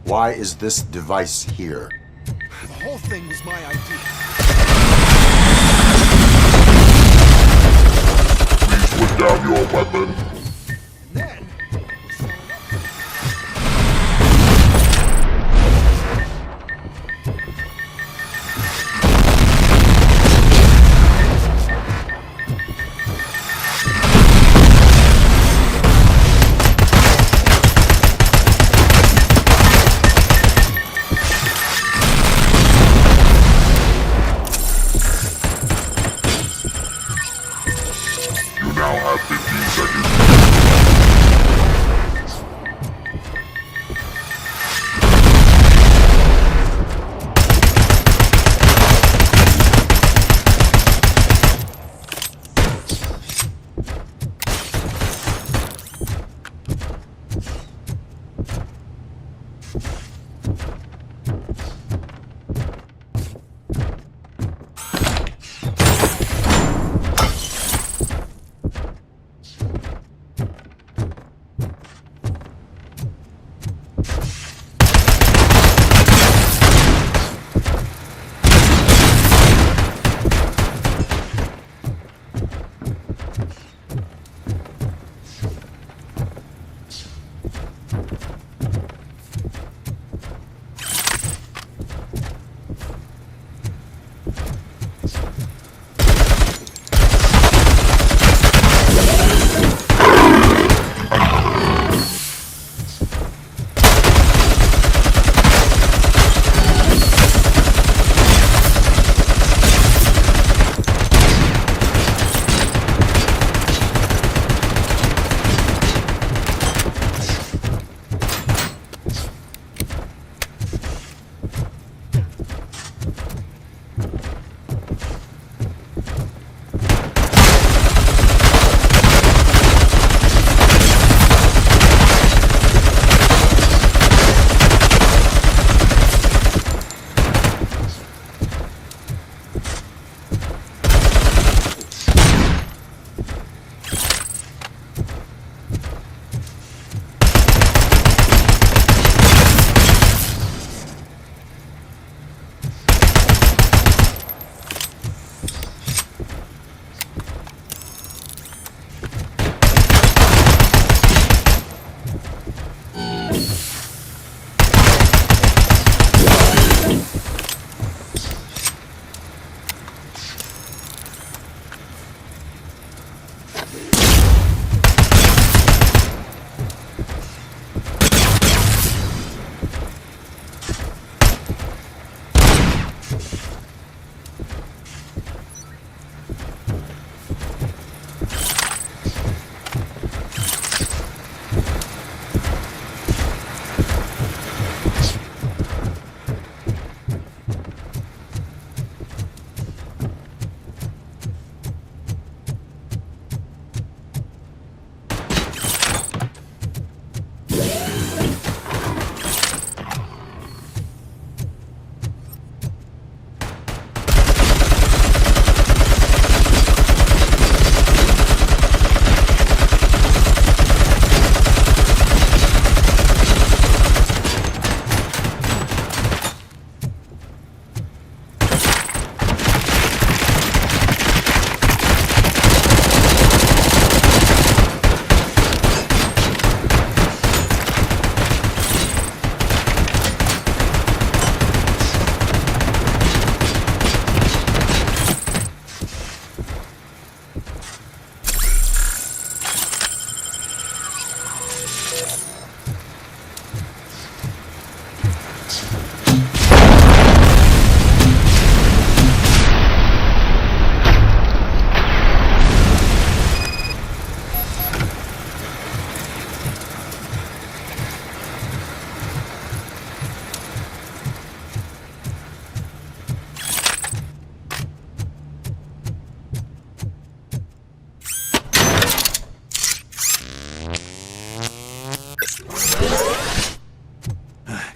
Why is this device here? The whole thing was my idea. Please put down your weapon. Then... You now have 15 seconds.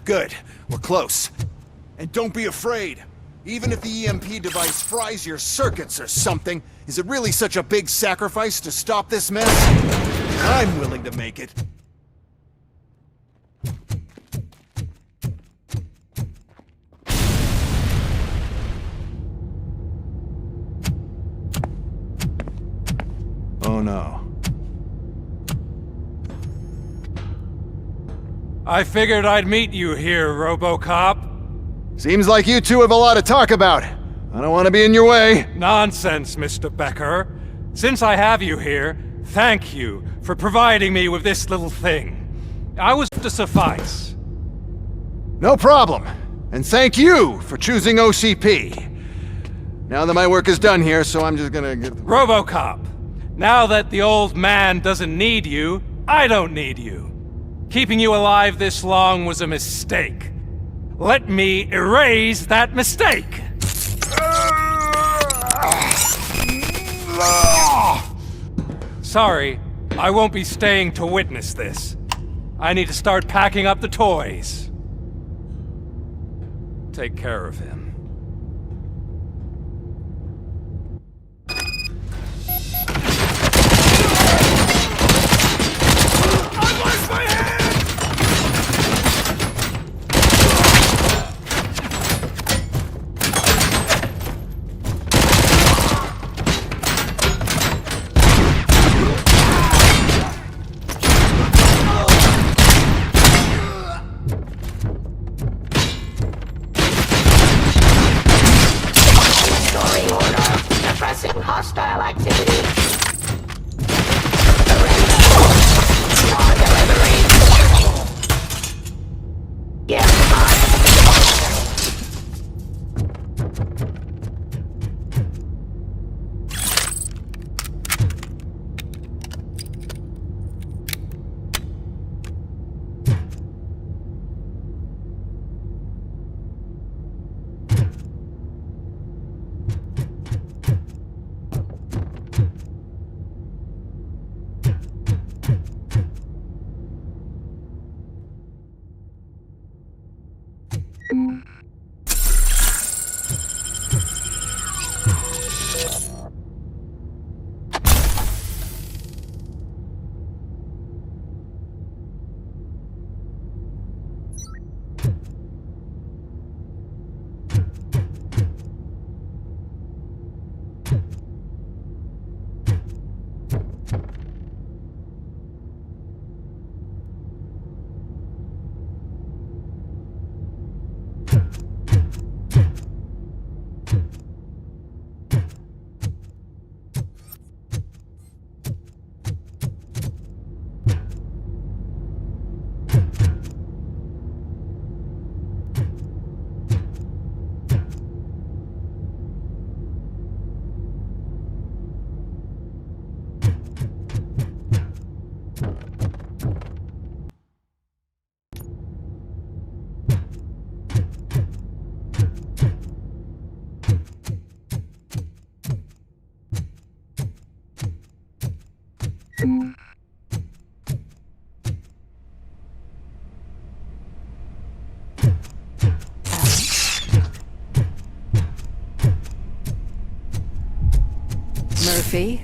Good. We're close. And don't be afraid. Even if the EMP device fries your circuits or something, is it really such a big sacrifice to stop this mess? I'm willing to make it. Oh no. I figured I'd meet you here, Robocop. Seems like you two have a lot to talk about. I don't want to be in your way. Nonsense, Mr. Becker. Since I have you here, thank you for providing me with this little thing. I was to suffice. No problem. And thank you for choosing OCP. Now that my work is done here, so I'm just gonna get... Robocop, now that the old man doesn't need you, I don't need you. Keeping you alive this long was a mistake. Let me erase that mistake! Sorry, I won't be staying to witness this. I need to start packing up the toys. Take care of him. Hostile activity. Murphy?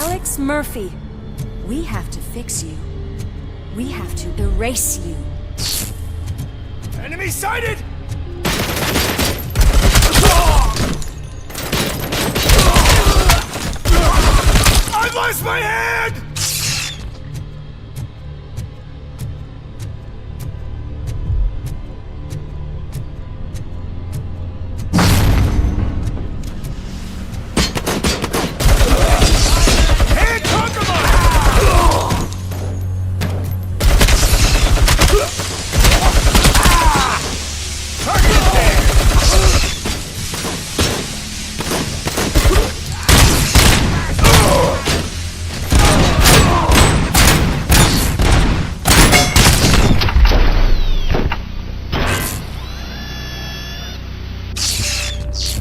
Alex Murphy, we have to fix you. We have to erase you. Enemy sighted! I've lost my hand!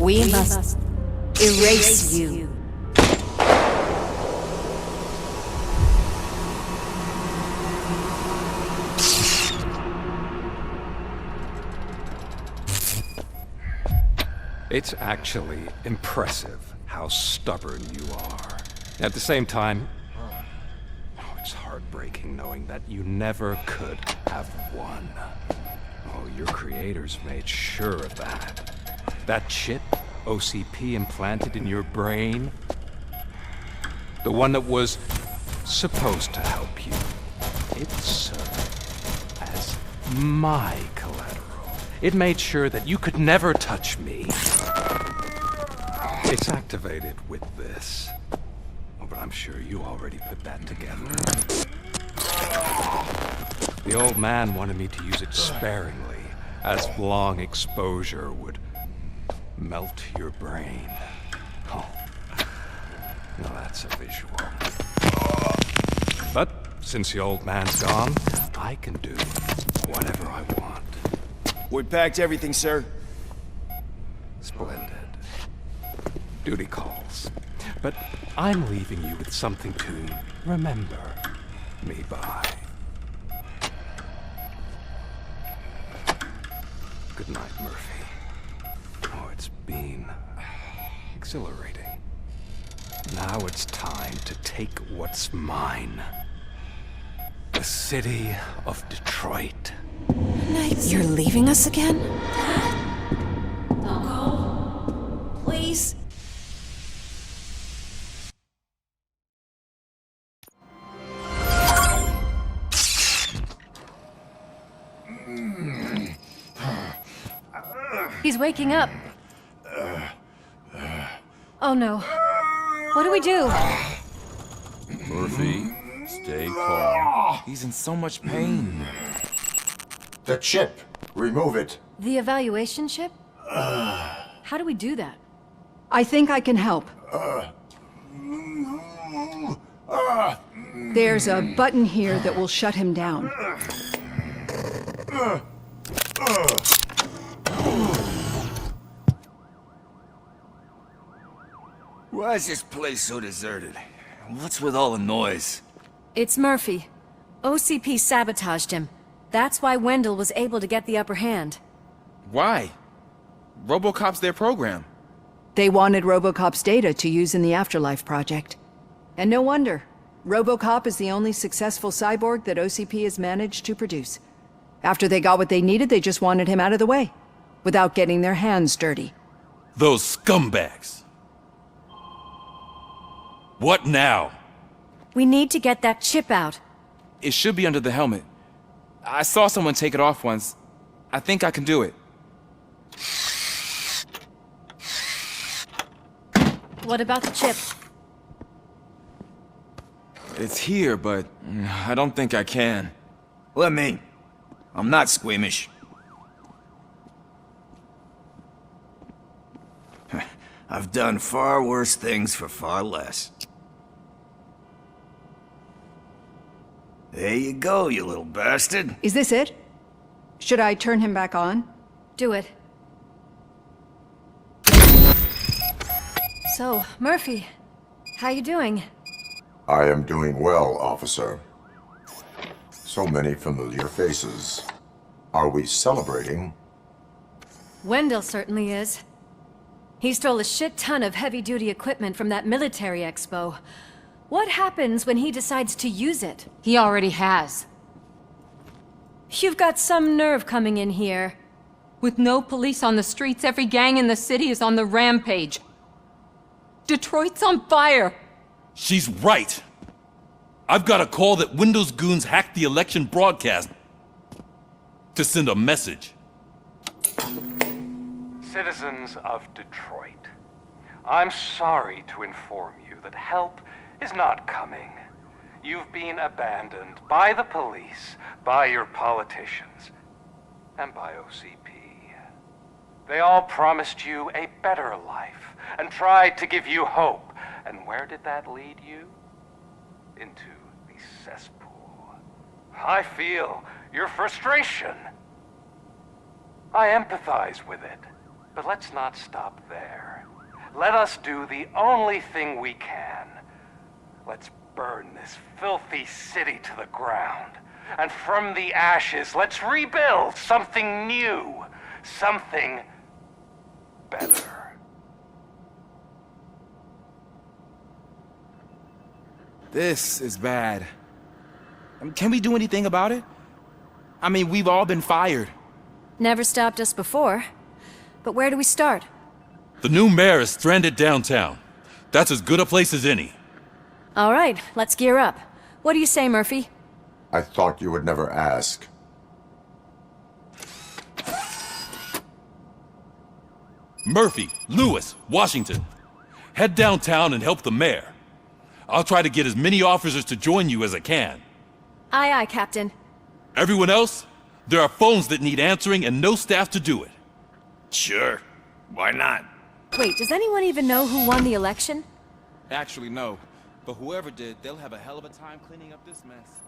We must erase you. It's actually impressive how stubborn you are. At the same time, it's heartbreaking knowing that you never could have won. Oh, your creators made sure of that. That chip OCP implanted in your brain, the one that was supposed to help you, it served as my collateral. It made sure that you could never touch me. It's activated with this. Oh, but I'm sure you already put that together. The old man wanted me to use it sparingly, as long exposure would melt your brain. Oh, now that's a visual. But since the old man's gone, I can do whatever I want. We packed everything, sir. Splendid. Duty calls. But I'm leaving you with something to remember me by. Good night, Murphy. Oh, it's been exhilarating. Now it's time to take what's mine. The city of Detroit. You're leaving us again? Don't go. Please. He's waking up. Oh no. What do we do? Murphy, stay calm. He's in so much pain. The chip. Remove it. The evaluation chip? How do we do that? I think I can help. There's a button here that will shut him down. Why is this place so deserted? What's with all the noise? It's Murphy. OCP sabotaged him. That's why Wendell was able to get the upper hand. Why? Robocop's their program. They wanted Robocop's data to use in the Afterlife project. And no wonder. Robocop is the only successful cyborg that OCP has managed to produce. After they got what they needed, they just wanted him out of the way, without getting their hands dirty. Those scumbags. What now? We need to get that chip out. It should be under the helmet. I saw someone take it off once. I think I can do it. What about the chip? It's here, but I don't think I can. Let me. I'm not squeamish. I've done far worse things for far less. There you go, you little bastard. Is this it? Should I turn him back on? Do it. So, Murphy, how you doing? I am doing well, officer. So many familiar faces. Are we celebrating? Wendell certainly is. He stole a shit ton of heavy-duty equipment from that military expo. What happens when he decides to use it? He already has. You've got some nerve coming in here. With no police on the streets, every gang in the city is on the rampage. Detroit's on fire! She's right! I've got a call that Windows goons hacked the election broadcast to send a message. Citizens of Detroit, I'm sorry to inform you that help is not coming. You've been abandoned by the police, by your politicians, and by OCP. They all promised you a better life and tried to give you hope. And where did that lead you? Into the cesspool. I feel your frustration. I empathize with it. But let's not stop there. Let us do the only thing we can. Let's burn this filthy city to the ground. And from the ashes, let's rebuild something new. Something better. This is bad. Can we do anything about it? I mean, we've all been fired. Never stopped us before. But where do we start? The new mayor is stranded downtown. That's as good a place as any. All right, let's gear up. What do you say, Murphy? I thought you would never ask. Murphy, Lewis, Washington. Head downtown and help the mayor. I'll try to get as many officers to join you as I can. Aye, aye, Captain. Everyone else? There are phones that need answering and no staff to do it. Sure. Why not? Wait, does anyone even know who won the election? Actually, no. But whoever did, they'll have a hell of a time cleaning up this mess.